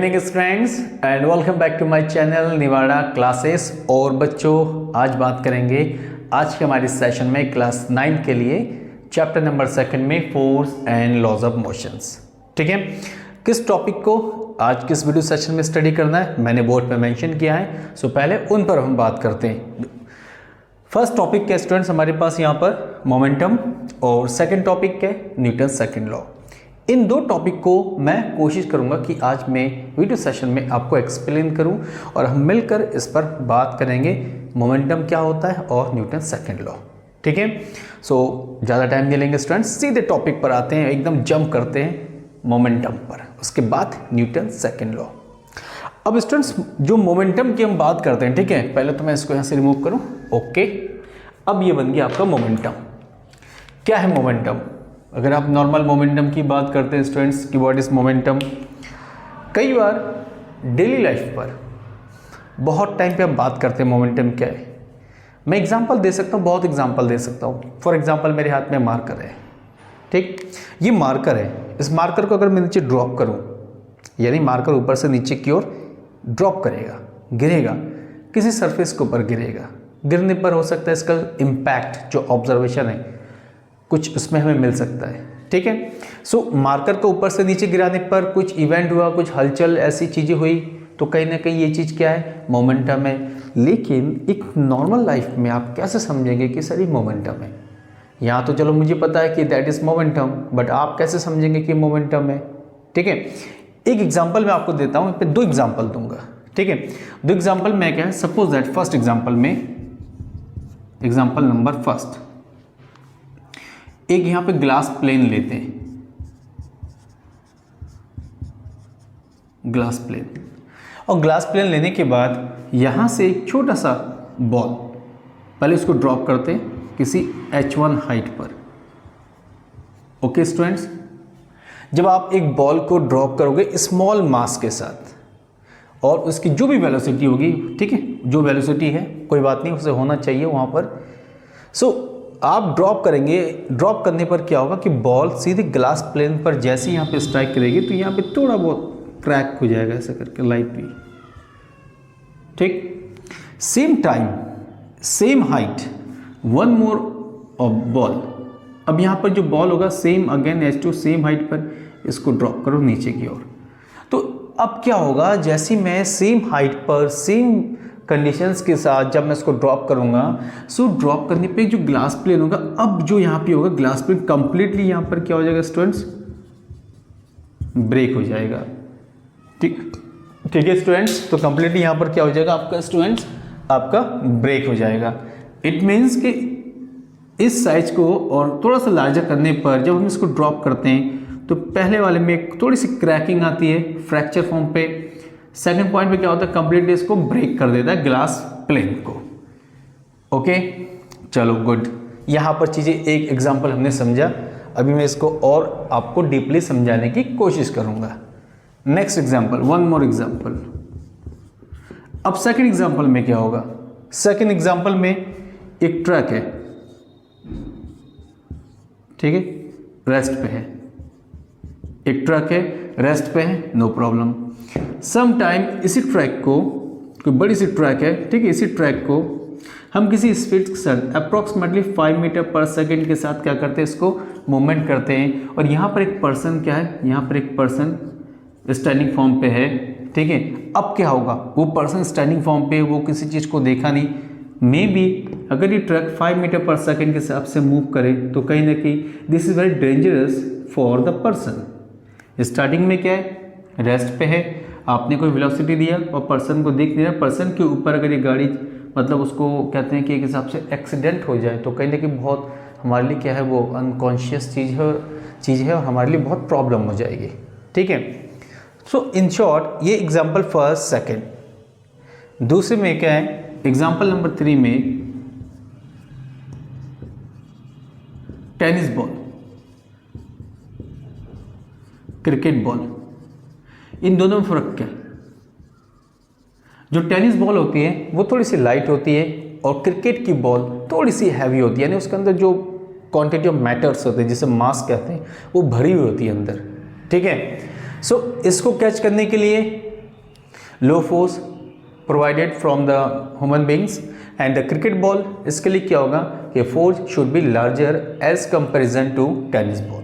Evening friends and welcome back to my channel Niwada classes. और बच्चों, आज बात करेंगे आज के हमारे सेशन में क्लास 9 के लिए चैप्टर नंबर 2 में force and laws of motions. ठीक है, किस टॉपिक को आज किस वीडियो सेशन में स्टडी करना है मैंने बोर्ड पे मेंशन किया है। सो पहले उन पर हम बात करते हैं। फर्स्ट टॉपिक के स्टूडेंट्स हमारे पास यहाँ पर मोमेंटम और सेकंड टॉपिक के न्यूटन सेकंड लॉ। इन दो टॉपिक को मैं कोशिश करूंगा कि आज मैं वीडियो सेशन में आपको एक्सप्लेन करूं और हम मिलकर इस पर बात करेंगे मोमेंटम क्या होता है और न्यूटन सेकंड लॉ। ठीक है, सो ज़्यादा टाइम नहीं लेंगे स्टूडेंट्स, सीधे टॉपिक पर आते हैं, एकदम जंप करते हैं मोमेंटम पर, उसके बाद न्यूटन सेकंड लॉ। अब स्टूडेंट्स जो मोमेंटम की हम बात करते हैं, ठीक है, पहले तो मैं इसको यहाँ से रिमूव करूँ। ओके, अब ये बन गया आपका मोमेंटम। क्या है मोमेंटम? अगर आप नॉर्मल मोमेंटम की बात करते हैं स्टूडेंट्स की व्हाट इज मोमेंटम, कई बार डेली लाइफ पर बहुत टाइम पे हम बात करते हैं मोमेंटम क्या है। मैं एग्जांपल दे सकता हूँ, बहुत एग्जांपल दे सकता हूँ। फॉर एग्जांपल मेरे हाथ में मार्कर है, ठीक, ये मार्कर है। इस मार्कर को अगर मैं नीचे ड्रॉप करूँ, यानी मार्कर ऊपर से नीचे की ओर ड्रॉप करेगा, गिरेगा, किसी सरफेस के ऊपर गिरेगा, गिरने पर हो सकता है इसका इम्पैक्ट जो ऑब्जर्वेशन है कुछ उसमें हमें मिल सकता है। ठीक है, सो मार्कर को ऊपर से नीचे गिराने पर कुछ इवेंट हुआ, कुछ हलचल ऐसी चीज़ें हुई, तो कहीं ना कहीं ये चीज़ क्या है, मोमेंटम है। लेकिन एक नॉर्मल लाइफ में आप कैसे समझेंगे कि सर ये मोमेंटम है? यहाँ तो चलो मुझे पता है कि दैट इज़ मोमेंटम, बट आप कैसे समझेंगे कि मोमेंटम है? ठीक है, एक एग्जाम्पल मैं आपको देता हूँ, इस पर दो एग्जाम्पल दूंगा। ठीक है, दो एग्जाम्पल में क्या है, सपोज दैट फर्स्ट एग्जाम्पल में, एग्जाम्पल नंबर फर्स्ट, एक यहां पे ग्लास प्लेन लेते हैं, ग्लास प्लेन, और ग्लास प्लेन लेने के बाद यहां से एक छोटा सा बॉल, पहले इसको ड्रॉप करते हैं किसी h1 हाइट पर। ओके स्टूडेंट्स, जब आप एक बॉल को ड्रॉप करोगे स्मॉल मास के साथ और उसकी जो भी वेलोसिटी होगी, ठीक है, जो वेलोसिटी है कोई बात नहीं, उसे होना चाहिए वहां पर। सो आप ड्रॉप करेंगे, ड्रॉप करने पर क्या होगा कि बॉल सीधे ग्लास प्लेन पर जैसे यहाँ पे स्ट्राइक करेगी तो यहाँ पे थोड़ा बहुत क्रैक हो जाएगा ऐसा करके, लाइट भी। ठीक, same time same height, one more of ball. अब यहाँ पर जो बॉल होगा same again H2 same height पर, इसको ड्रॉप करो नीचे की ओर। तो अब क्या होगा, जैसे मैं सेम हाइट पर सेम कंडीशंस के साथ जब मैं इसको ड्रॉप करूंगा, सो ड्रॉप करने पे जो ग्लास प्लेन होगा, अब जो यहाँ पे होगा ग्लास प्लेन कंप्लीटली यहाँ पर क्या हो जाएगा स्टूडेंट्स, ब्रेक हो जाएगा। ठीक, ठीक है स्टूडेंट्स, तो कंप्लीटली यहाँ पर क्या हो जाएगा आपका स्टूडेंट्स, आपका ब्रेक हो जाएगा। इट मीन्स कि इस साइज को और थोड़ा सा लार्जर करने पर जब हम इसको ड्रॉप करते हैं तो पहले वाले में थोड़ी सी क्रैकिंग आती है फ्रैक्चर फॉर्म पे, सेकंड पॉइंट पे क्या होता है, कंप्लीटली इसको ब्रेक कर देता है ग्लास प्लेन को। ओके, चलो गुड, यहाँ पर चीज़ें एक एग्जांपल हमने समझा, अभी मैं इसको और आपको डीपली समझाने की कोशिश करूँगा। Next example, one more example. अब सेकंड एग्जांपल में क्या होगा, सेकंड एग्जांपल में एक ट्रक है, ठीक है, रेस्ट पे है, एक ट्रक है रेस्ट पे है, नो प्रॉब्लम। सम टाइम इसी ट्रैक को, कोई बड़ी सी ट्रैक है, ठीक है, इसी ट्रैक को हम किसी स्पीड के साथ अप्रॉक्सीमेटली 5 मीटर पर सेकेंड के साथ क्या करते हैं, इसको मूवमेंट करते हैं। और यहाँ पर एक पर्सन क्या है, यहाँ पर एक पर्सन स्टैंडिंग फॉर्म पे है, ठीक है। अब क्या होगा, वो पर्सन स्टैंडिंग फॉर्म पे, वो किसी चीज़ को देखा नहीं, मे बी अगर ये ट्रक 5 मीटर पर सेकेंड के हिसाब से मूव करे तो कहीं ना कहीं this is very dangerous for the person. Starting में क्या है, रेस्ट पे है, आपने कोई वेलोसिटी दिया और पर्सन को देख नहीं रहा, पर्सन के ऊपर अगर ये गाड़ी, मतलब उसको कहते हैं कि एक हिसाब से एक्सीडेंट हो जाए तो कहीं ना कहीं बहुत हमारे लिए क्या है, वो अनकॉन्शियस चीज़ है और हमारे लिए बहुत प्रॉब्लम हो जाएगी। ठीक है, सो इन शॉर्ट ये एग्जाम्पल फर्स्ट सेकेंड। दूसरे में क्या है, एग्जाम्पल नंबर 3 में टेनिस बॉल, क्रिकेट बॉल, इन दोनों में फर्क क्या है? जो टेनिस बॉल होती है वो थोड़ी सी लाइट होती है और क्रिकेट की बॉल थोड़ी सी हैवी होती है, यानी उसके अंदर जो क्वांटिटी ऑफ मैटर्स होते हैं जिसे मास कहते हैं वो भरी हुई होती है अंदर। ठीक है, सो इसको कैच करने के लिए low force provided from the human beings, and the cricket ball, इसके लिए क्या होगा कि force should be larger as comparison to tennis ball,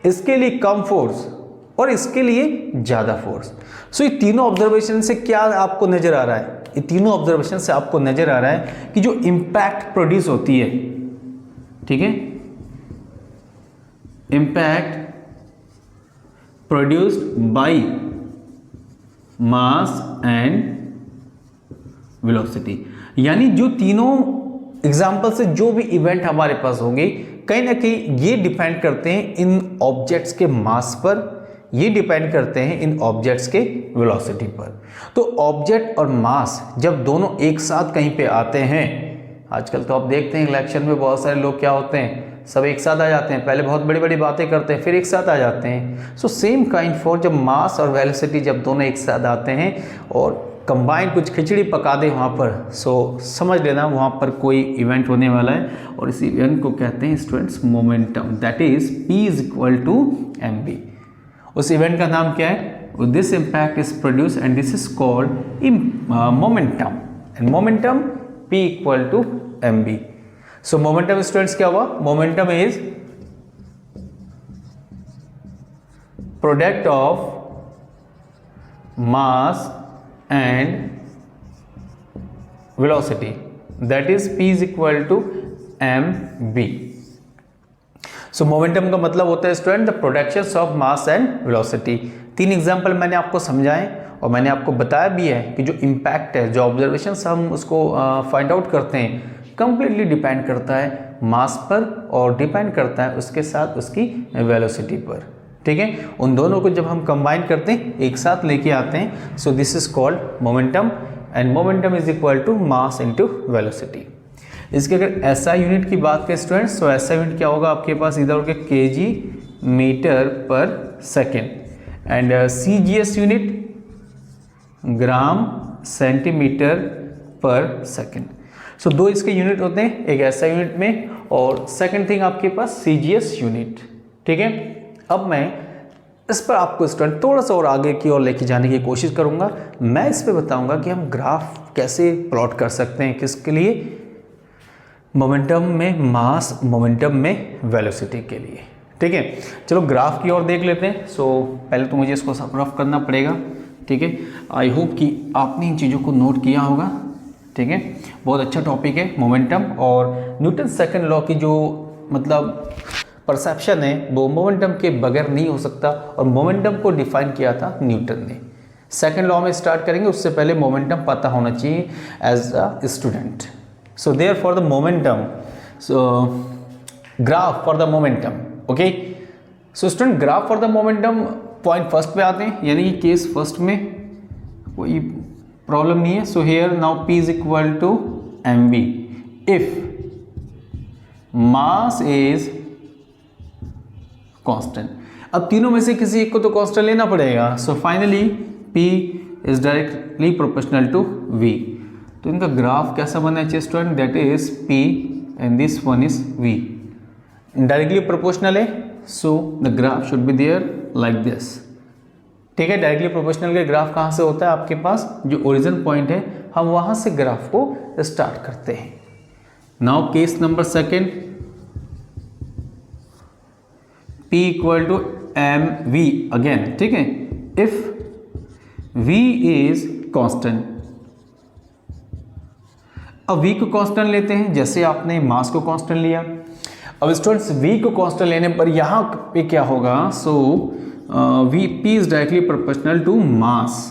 इसके लिए कम फोर्स और इसके लिए ज़्यादा फोर्स। सो ये तीनों ऑब्जर्वेशन से क्या आपको नज़र आ रहा है, ये तीनों ऑब्जर्वेशन से आपको नज़र आ रहा है कि जो इम्पैक्ट प्रोड्यूस होती है, ठीक है, impact produced by mass and velocity, यानी जो तीनों एग्जाम्पल से जो भी इवेंट हमारे पास होंगे कहीं ना कहीं ये डिपेंड करते हैं इन ऑब्जेक्ट्स के मास पर, ये डिपेंड करते हैं इन ऑब्जेक्ट्स के वेलोसिटी पर। तो ऑब्जेक्ट और मास जब दोनों एक साथ कहीं पे आते हैं, आजकल तो आप देखते हैं इलेक्शन में बहुत सारे लोग क्या होते हैं, सब एक साथ आ जाते हैं, पहले बहुत बड़ी बड़ी बातें करते हैं फिर एक साथ आ जाते हैं। सो सेम काइंड फॉर जब मास और वेलोसिटी जब दोनों एक साथ आते हैं और कंबाइन कुछ खिचड़ी पका दे वहाँ पर, सो समझ लेना वहाँ पर कोई इवेंट होने वाला है और इस इवेंट को कहते हैं students momentum, that is P is equal to mv। उस इवेंट का नाम क्या है, this impact is produce and this is called momentum, and momentum P equal to mv। So momentum students क्या हुआ, momentum is product of mass and velocity, that is P is equal to mv। so momentum का मतलब होता है student the productions of mass and velocity. तीन example मैंने आपको समझाए और मैंने आपको बताया भी है कि जो इम्पैक्ट है, जो ऑब्जर्वेशंस हम उसको फाइंड आउट करते हैं, कंप्लीटली डिपेंड करता है मास पर और डिपेंड करता है उसके साथ उसकी वेलोसिटी पर, ठीक है। उन दोनों को जब हम कंबाइन करते हैं, एक साथ लेके आते हैं, so this is called momentum, and momentum is equal to mass into velocity. इसके अगर एसआई यूनिट की बात करें स्टूडेंट्स, तो एसआई यूनिट क्या होगा आपके पास, इधर होगा केजी मीटर पर second, and CGS unit gram centimetre पर सेकेंड। सो दो इसके यूनिट होते हैं, एक एसआई यूनिट में और सेकेंड थिंग आपके पास सीजीएस यूनिट, ठीक है। अब मैं इस पर आपको स्टूडेंट थोड़ा सा और आगे की ओर लेके जाने की कोशिश करूंगा। मैं इस पे बताऊंगा कि हम ग्राफ कैसे प्लॉट कर सकते हैं, किसके लिए, मोमेंटम में मास, मोमेंटम में वेलोसिटी के लिए, ठीक है। चलो ग्राफ की ओर देख लेते हैं। सो पहले तो मुझे इसको सब रफ करना पड़ेगा, ठीक है। आई होप कि आपने इन चीज़ों को नोट किया होगा, ठीक है। बहुत अच्छा टॉपिक है मोमेंटम, और न्यूटन सेकंड लॉ की जो मतलब परसेप्शन है वो मोमेंटम के बगैर नहीं हो सकता, और मोमेंटम को डिफाइन किया था न्यूटन ने। सेकंड लॉ में स्टार्ट करेंगे, उससे पहले मोमेंटम पता होना चाहिए as a student. So therefore the momentum, so graph for the momentum, okay. So student graph for the momentum point first पे आते हैं, यानी कि केस फर्स्ट में कोई प्रॉब्लम नहीं है। So here now P is equal to mv if mass is constant. अब तीनों में से किसी एक को तो कांस्टेंट लेना पड़ेगा। So finally P is directly proportional to V। तो इनका ग्राफ कैसा बनना चाहिए student, that is P and this one is V, directly proportional है, so the graph should be there like this, ठीक है। डायरेक्टली प्रोपोर्शनल के ग्राफ कहाँ से होता है, आपके पास जो ओरिजिन पॉइंट है हम वहाँ से ग्राफ को स्टार्ट करते हैं। Now case number second, P equal to mv again, ठीक है। इफ V इज कांस्टेंट, अब V को कांस्टेंट लेते हैं जैसे आपने मास को कांस्टेंट लिया। अब स्टूडेंट्स V को कांस्टेंट लेने पर यहाँ पे क्या होगा, so P is directly proportional to mass.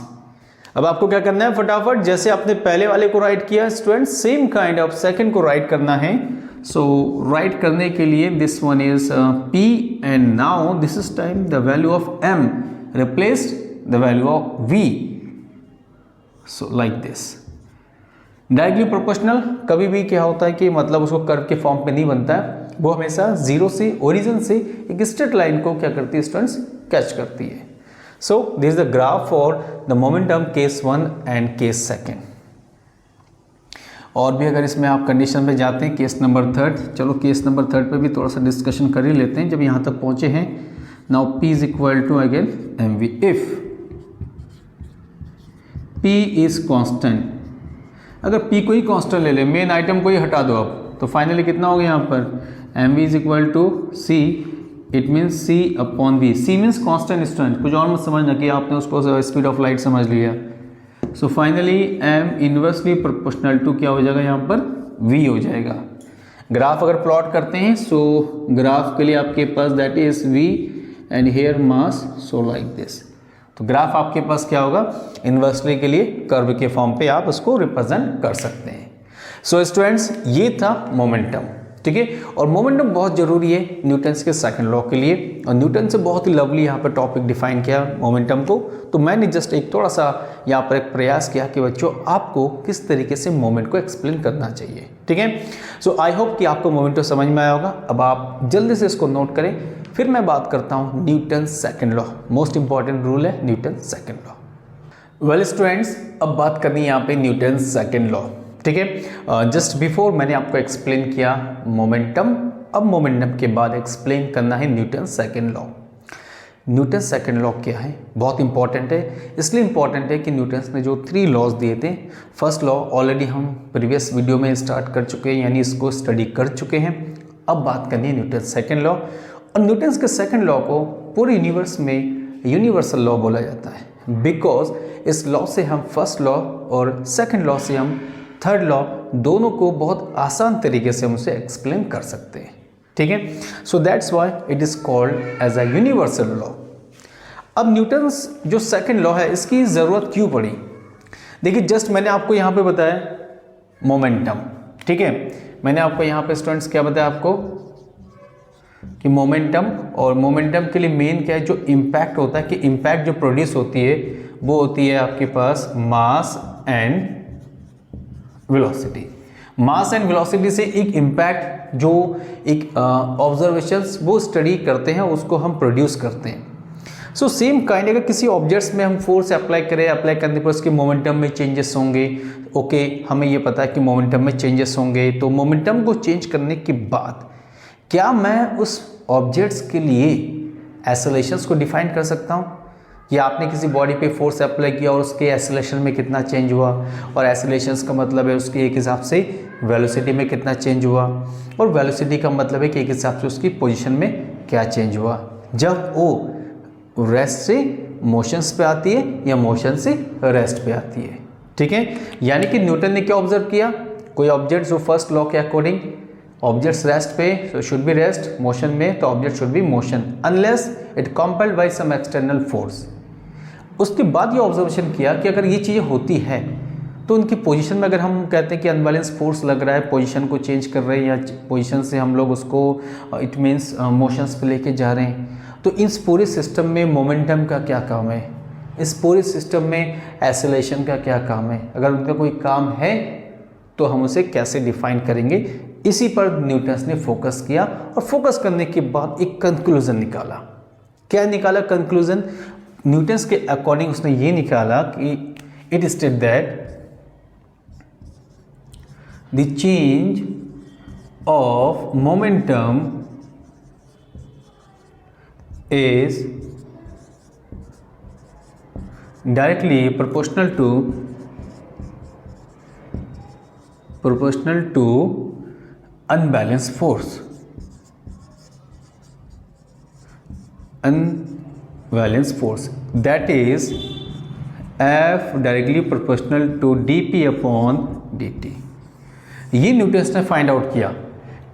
अब आपको क्या करना है, फटाफट जैसे आपने पहले वाले को राइट किया student, same kind of second को राइट करना है। सो राइट करने के लिए this one is P and now this is time the value of m replaced the value of V, so like this. Directly proportional कभी भी क्या होता है कि मतलब उसको कर्व के फॉर्म पे नहीं बनता है, वो हमेशा जीरो से ओरिजिन से एक स्ट्रेट लाइन को क्या करती है स्टूडेंट्स, कैच करती है। सो this is the graph for the momentum case one and case second. और भी अगर इसमें आप कंडीशन पे जाते हैं, केस नंबर थर्ड, चलो केस नंबर थर्ड पे भी थोड़ा सा डिस्कशन कर ही लेते हैं जब यहाँ तक पहुँचे हैं। Now P is equal to again mv if P is constant, अगर P को ही कांस्टेंट ले ले, मेन आइटम को ही हटा दो आप, तो फाइनली कितना हो गया यहाँ पर mv is equal to c, it means c upon v। c means constant student, कुछ और मत समझना कि आपने उसको स्पीड ऑफ लाइट समझ लिया। So finally m inversely proportional to क्या हो जाएगा यहाँ पर v हो जाएगा। ग्राफ अगर प्लॉट करते हैं, सो ग्राफ के लिए आपके पास that is v and here mass, so like this. तो ग्राफ आपके पास क्या होगा, इन्वर्सली के लिए कर्व के फॉर्म पे आप उसको रिप्रेजेंट कर सकते हैं। सो स्टूडेंट्स, ये था मोमेंटम, ठीक है। और मोमेंटम बहुत जरूरी है न्यूटन्स के सेकंड लॉ के लिए, और न्यूटन से बहुत ही लवली यहाँ पर टॉपिक डिफाइन किया मोमेंटम को। तो मैंने जस्ट एक थोड़ा सा यहाँ पर एक प्रयास किया कि बच्चों आपको किस तरीके से मोमेंट को एक्सप्लेन करना चाहिए, ठीक है। सो आई होप कि आपको मोमेंटम समझ में आया होगा। अब आप जल्दी से इसको नोट करें, फिर मैं बात करता हूँ Newton second law. Most important rule है Newton second law. Well students, अब बात करनी है यहाँ पे न्यूटन सेकंड लॉ, ठीक है। जस्ट बिफोर मैंने आपको एक्सप्लेन किया मोमेंटम, अब मोमेंटम के बाद एक्सप्लेन करना है Newton second law. Newton second law क्या है, बहुत इंपॉर्टेंट है। इसलिए इंपॉर्टेंट है कि न्यूटन ने जो 3 लॉज दिए थे, फर्स्ट लॉ ऑलरेडी हम प्रीवियस वीडियो में स्टार्ट कर चुके हैं, यानी इसको स्टडी कर चुके हैं। अब बात करनी है न्यूटन सेकंड लॉ, और न्यूटन के सेकंड लॉ को पूरे यूनिवर्स में यूनिवर्सल लॉ बोला जाता है, बिकॉज इस लॉ से हम फर्स्ट लॉ और सेकंड लॉ से हम थर्ड लॉ दोनों को बहुत आसान तरीके से हम उसे एक्सप्लेन कर सकते हैं, ठीक है। So that's why it is called as a universal law. अब न्यूटन्स जो सेकंड लॉ है, इसकी ज़रूरत क्यों पड़ी? देखिए, जस्ट मैंने आपको यहाँ पे बताया मोमेंटम, ठीक है। मैंने आपको यहाँ पे स्टूडेंट्स क्या बताया आपको कि मोमेंटम, और मोमेंटम के लिए मेन क्या है, जो इम्पैक्ट होता है, कि इम्पैक्ट जो प्रोड्यूस होती है वो होती है आपके पास mass and velocity. Mass and velocity से एक इम्पैक्ट जो एक ऑब्जर्वेशंस वो स्टडी करते हैं, उसको हम प्रोड्यूस करते हैं। सो सेम काइंड अगर किसी ऑब्जेक्ट्स में हम फोर्स अप्लाई करें, अप्लाई करने पर उसके मोमेंटम में चेंजेस होंगे, ओके, हमें ये पता है कि मोमेंटम में चेंजेस होंगे। तो मोमेंटम को चेंज करने के बाद क्या मैं उस ऑब्जेक्ट्स के लिए एक्सेलरेशंस को डिफाइन कर सकता हूँ कि आपने किसी बॉडी पे फोर्स अप्लाई किया और उसके एक्सेलरेशन में कितना चेंज हुआ, और एक्सेलरेशंस का मतलब है उसके एक हिसाब से वेलोसिटी में कितना चेंज हुआ, और वेलोसिटी का मतलब है कि एक हिसाब से उसकी पोजीशन में क्या चेंज हुआ, जब वो रेस्ट से मोशंस पे आती है या मोशन से रेस्ट पे आती है, ठीक है। यानी कि न्यूटन ने क्या ऑब्जर्व किया, कोई ऑब्जेक्ट जो फर्स्ट लॉ के अकॉर्डिंग ऑब्जेक्ट्स रेस्ट पे, so should be rest, motion में तो object should be motion unless it compelled by some external force. उसके बाद ये ऑब्जर्वेशन किया कि अगर ये चीज़ें होती है तो उनकी पोजीशन में, अगर हम कहते हैं कि अनबैलेंस फोर्स लग रहा है, पोजीशन को चेंज कर रहे हैं या पोजीशन से हम लोग उसको इट मीन्स मोशंस पे लेके जा रहे हैं, तो इस पूरे सिस्टम में मोमेंटम का क्या काम है, इस पूरे सिस्टम में एक्सेलरेशन का क्या काम है, अगर उनका कोई काम है तो हम उसे कैसे डिफाइन करेंगे। इसी पर न्यूटन ने फोकस किया, और फोकस करने के बाद एक कंक्लूजन निकाला। क्या निकाला कंक्लूजन? न्यूटन के अकॉर्डिंग उसने ये निकाला कि it state that the change of momentum is directly proportional to unbalanced force, that is F directly proportional to dp upon dt। ये न्यूटन ने फाइंड आउट किया,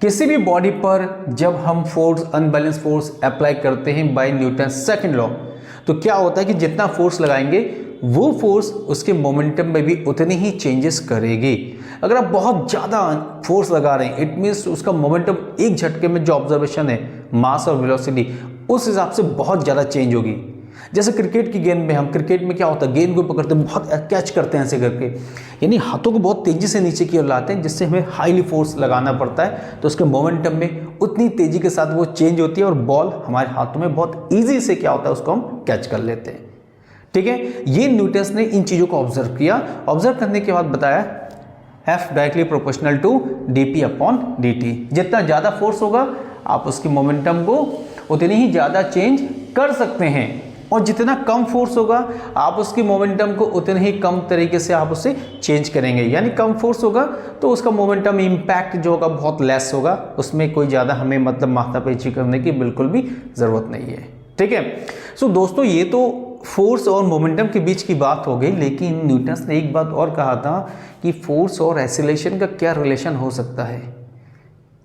किसी भी बॉडी पर जब हम फोर्स, अनबैलेंस फोर्स अप्लाई करते हैं बाय न्यूटन सेकंड लॉ, तो क्या होता है कि जितना फोर्स लगाएंगे वो फोर्स उसके मोमेंटम में भी उतनी ही चेंजेस करेगी। अगर आप बहुत ज़्यादा फोर्स लगा रहे हैं, इट मीन्स उसका मोमेंटम एक झटके में जो ऑब्जर्वेशन है मास और वेलोसिटी, उस हिसाब से बहुत ज़्यादा चेंज होगी। जैसे क्रिकेट की गेंद में, हम क्रिकेट में क्या होता है, गेंद को पकड़ते हैं, बहुत कैच करते हैं ऐसे करके, यानी हाथों को बहुत तेज़ी से नीचे की ओर लाते हैं, जिससे हमें हाईली फोर्स लगाना पड़ता है, तो उसके मोमेंटम में उतनी तेज़ी के साथ वो चेंज होती है, और बॉल हमारे हाथों में बहुत ईजी से क्या होता है, उसको हम कैच कर लेते हैं, ठीक है। ये न्यूटन ने इन चीज़ों को ऑब्जर्व किया, ऑब्जर्व करने के बाद बताया F directly proportional to dp upon dt। जितना ज़्यादा फोर्स होगा आप उसकी मोमेंटम को उतनी ही ज़्यादा चेंज कर सकते हैं। और जितना कम फोर्स होगा आप उसकी मोमेंटम को उतने ही कम तरीके से आप उसे चेंज करेंगे। यानी कम फोर्स होगा तो उसका मोमेंटम इम्पैक्ट जो होगा बहुत लेस होगा, उसमें कोई ज़्यादा हमें मतलब माथापेची करने की बिल्कुल भी ज़रूरत नहीं है। ठीक है। सो दोस्तों ये तो फोर्स और मोमेंटम के बीच की बात हो गई, लेकिन न्यूटन ने एक बात और कहा था कि फोर्स और एक्सीलरेशन का क्या रिलेशन हो सकता है,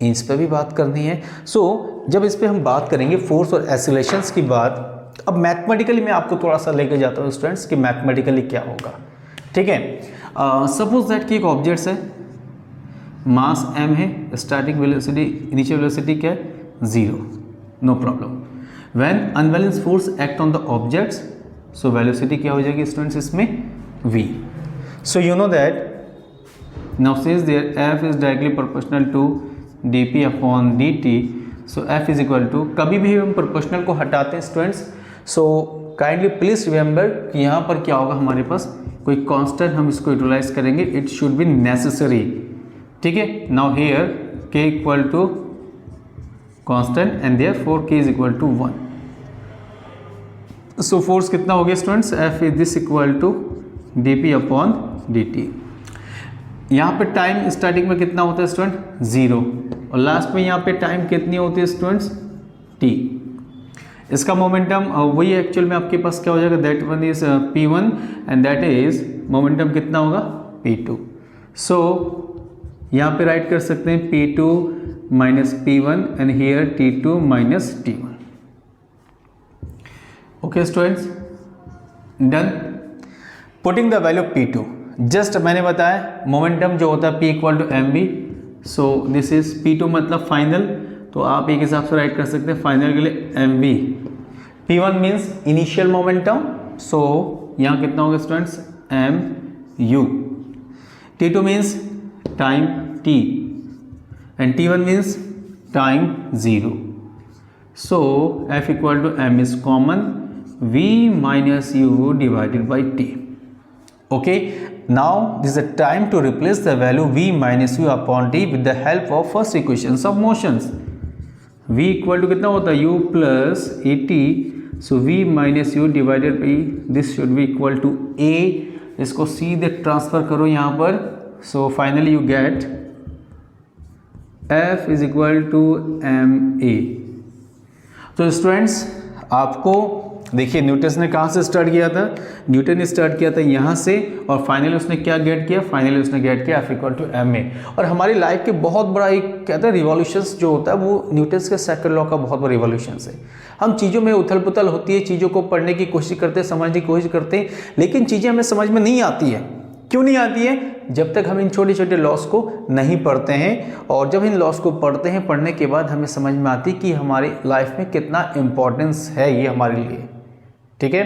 इस पर भी बात करनी है। सो जब इस पर हम बात करेंगे फोर्स और एक्सीलरेशंस की बात, अब मैथमेटिकली मैं आपको थोड़ा सा लेके जाता हूँ स्टूडेंट्स कि मैथमेटिकली क्या होगा। ठीक है। सपोज दैट कि एक ऑब्जेक्ट है, मास m है, स्टार्टिंग वेलोसिटी इनिशियल वेलोसिटी क्या है 0, no problem. When unbalance force act on the objects, so velocity क्या हो जाएगी स्टूडेंट्स इसमें v। So you know that now since there f is directly proportional to dp upon dt, so f is equal to, कभी भी हम proportional को हटाते हैं students, so kindly please remember कि यहाँ पर क्या होगा, हमारे पास कोई कांस्टेंट हम इसको यूटिलाइज करेंगे, इट शुड बी नेसेसरी। ठीक है। Now here k equal to constant and therefore k is equal to 1। So force कितना हो गया students, f is this equal to dp upon dt। यहाँ पे टाइम स्टार्टिंग में कितना होता है स्टूडेंट 0, और लास्ट में यहाँ पे टाइम कितनी होती है स्टूडेंट्स t। इसका मोमेंटम वही एक्चुअल में आपके पास क्या हो जाएगा, that one is p1 and that is momentum कितना होगा p2। सो यहाँ पे राइट कर सकते हैं p2 minus p1 and here t2 minus t1। Okay students, done. Putting the value p2, just मैंने बताया मोमेंटम जो होता है p equal to mv, so this is p2 मतलब फाइनल, तो आप एक हिसाब से राइट कर सकते हैं फाइनल के लिए mv। p1 means initial momentum, so यहाँ कितना होगा students mu। t2 means time t and t1 means time 0। So f equal to m is common, v minus u divided by t। Okay, now this is the time to replace the value v minus u upon t with the help of first equations of motions। v equal to कितना होता है u plus at, so v minus u divided by this should be equal to a। इसको सीधे transfer करो यहाँ पर, so finally you get f is equal to ma। तो students आपको देखिए न्यूटन ने कहाँ से स्टार्ट किया था, न्यूटन ने स्टार्ट किया था यहाँ से, और फाइनली उसने क्या गेट किया, फाइनली उसने गेट किया f इक्वल टू ma। और हमारी लाइफ के बहुत बड़ा एक कहते हैं रिवॉल्यूशंस जो होता है वो न्यूटन के सेकंड लॉ का बहुत बड़ा रिवॉल्यूशंस है। हम चीज़ों में उथल पुथल होती है, चीज़ों को पढ़ने की कोशिश करते हैं, समझने की कोशिश करते हैं, लेकिन चीज़ें हमें समझ में नहीं आती है। क्यों नहीं आती है? जब तक हम इन छोटे छोटे लॉस को नहीं पढ़ते हैं, और जब इन लॉस को पढ़ते हैं, पढ़ने के बाद हमें समझ में आती कि हमारी लाइफ में कितना इम्पोर्टेंस है ये हमारे लिए। ठीक है।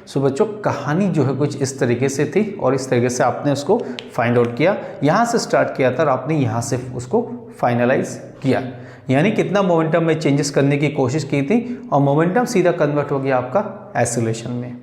सो बच्चों कहानी जो है कुछ इस तरीके से थी, और इस तरीके से आपने उसको फाइंड आउट किया, यहाँ से स्टार्ट किया था और आपने यहाँ से उसको फाइनलाइज किया, यानी कितना मोमेंटम में चेंजेस करने की कोशिश की थी, और मोमेंटम सीधा कन्वर्ट हो गया आपका एक्सीलरेशन में।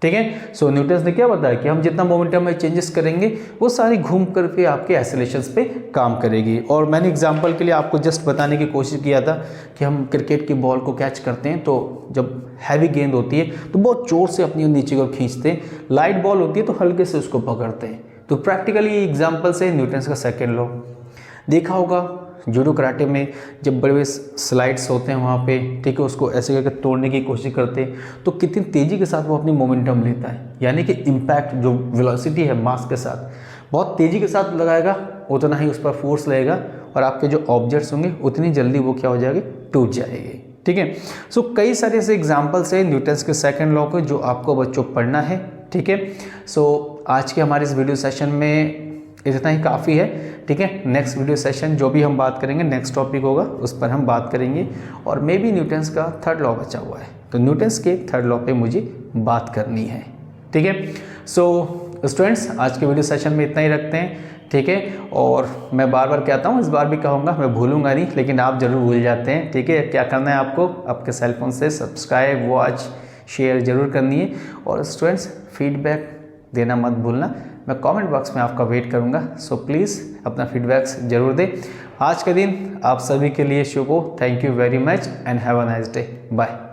ठीक है। सो न्यूटन ने क्या बताया कि हम जितना मोमेंटम में चेंजेस करेंगे वो सारी घूम कर के आपके एक्सीलरेशंस पे काम करेगी। और मैंने एग्जांपल के लिए आपको जस्ट बताने की कोशिश किया था कि हम क्रिकेट की बॉल को कैच करते हैं, तो जब हैवी गेंद होती है तो बहुत जोर से अपनी नीचे को खींचते हैं, लाइट बॉल होती है तो हल्के से उसको पकड़ते हैं। तो प्रैक्टिकली ये एग्जाम्पल से न्यूटन का सेकेंड लॉ देखा होगा। जूडो कराटे में जब बड़े बड़े स्लाइड्स होते हैं वहाँ पे, ठीक है, उसको ऐसे करके तोड़ने की कोशिश करते हैं तो कितनी तेज़ी के साथ वो अपनी मोमेंटम लेता है, यानी कि इम्पैक्ट जो वेलोसिटी है मास के साथ बहुत तेज़ी के साथ लगाएगा, उतना ही उस पर फोर्स लगेगा, और आपके जो ऑब्जेक्ट्स होंगे उतनी जल्दी वो क्या हो जाएंगे, टूट जाएंगे। ठीक है। सो कई सारे ऐसे एग्जाम्पल्स हैं न्यूटन के सेकेंड लॉ के जो आपको बच्चों पढ़ना है। ठीक है। सो आज के हमारे इस वीडियो सेशन में इतना ही काफ़ी है। ठीक है। नेक्स्ट वीडियो सेशन जो भी हम बात करेंगे, नेक्स्ट टॉपिक होगा उस पर हम बात करेंगे, और मे बी न्यूटन्स का थर्ड लॉ बचा हुआ है, तो न्यूटन्स के थर्ड लॉ पे मुझे बात करनी है। ठीक है। सो स्टूडेंट्स आज के वीडियो सेशन में इतना ही रखते हैं। ठीक है। और मैं बार बार कहता हूँ, इस बार भी कहूँगा, मैं भूलूंगा नहीं, लेकिन आप ज़रूर भूल जाते हैं। ठीक है। क्या करना है आपको, आपके सेलफोन से सब्सक्राइब, वॉच, शेयर ज़रूर करनी है, और स्टूडेंट्स फीडबैक देना मत भूलना, मैं कमेंट बॉक्स में आपका वेट करूंगा। सो प्लीज़ अपना फीडबैक्स जरूर दें। आज का दिन आप सभी के लिए शुभ हो। Thank you very much and have a nice day. Bye.